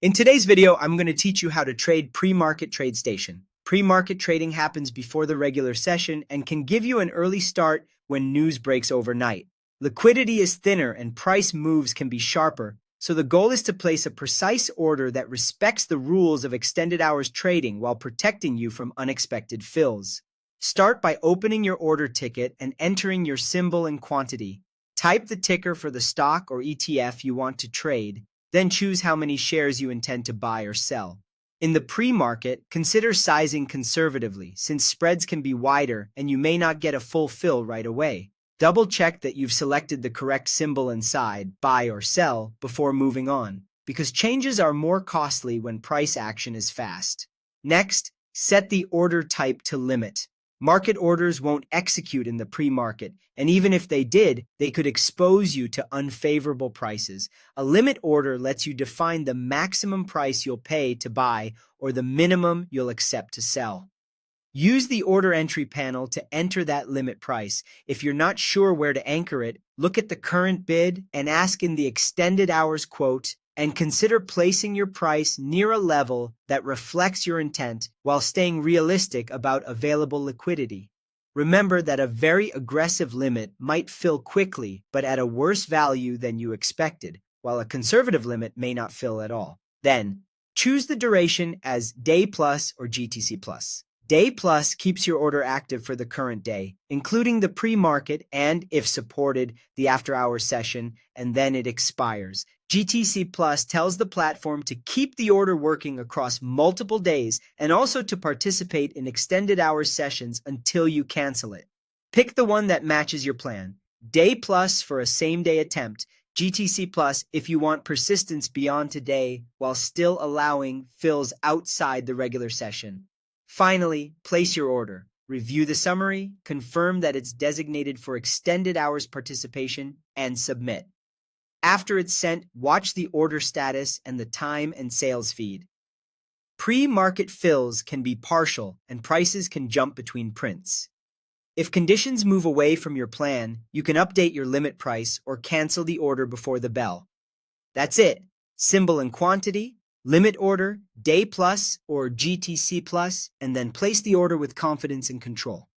In today's video, I'm going to teach you how to trade pre-market Tradestation. Pre-market trading happens before the regular session and can give you an early start when news breaks overnight. Liquidity is thinner and price moves can be sharper, so the goal is to place a precise order that respects the rules of extended hours trading while protecting you from unexpected fills. Start by opening your order ticket and entering your symbol and quantity. Type the ticker for the stock or ETF you want to trade. Then choose how many shares you intend to buy or sell. In the pre-market, consider sizing conservatively, since spreads can be wider and you may not get a full fill right away. Double-check that you've selected the correct symbol inside, buy or sell, before moving on, because changes are more costly when price action is fast. Next, set the order type to limit. Market orders won't execute in the pre-market, and even if they did, they could expose you to unfavorable prices. A limit order lets you define the maximum price you'll pay to buy or the minimum you'll accept to sell. Use the order entry panel to enter that limit price. If you're not sure where to anchor it, look at the current bid and ask in the extended hours quote, and consider placing your price near a level that reflects your intent while staying realistic about available liquidity. Remember that a very aggressive limit might fill quickly but at a worse value than you expected, while a conservative limit may not fill at all. Then, choose the duration as Day Plus or GTC Plus. Day Plus keeps your order active for the current day, including the pre-market and, if supported, the after-hours session, and then it expires. GTC Plus tells the platform to keep the order working across multiple days and also to participate in extended hours sessions until you cancel it. Pick the one that matches your plan. Day Plus for a same-day attempt, GTC Plus if you want persistence beyond today while still allowing fills outside the regular session. Finally, place your order. Review the summary, confirm that it's designated for extended hours participation, and submit. After it's sent, watch the order status and the time and sales feed. Pre-market fills can be partial and prices can jump between prints. If conditions move away from your plan, you can update your limit price or cancel the order before the bell. That's it. Symbol and quantity, limit order, Day Plus or GTC Plus, and then place the order with confidence and control.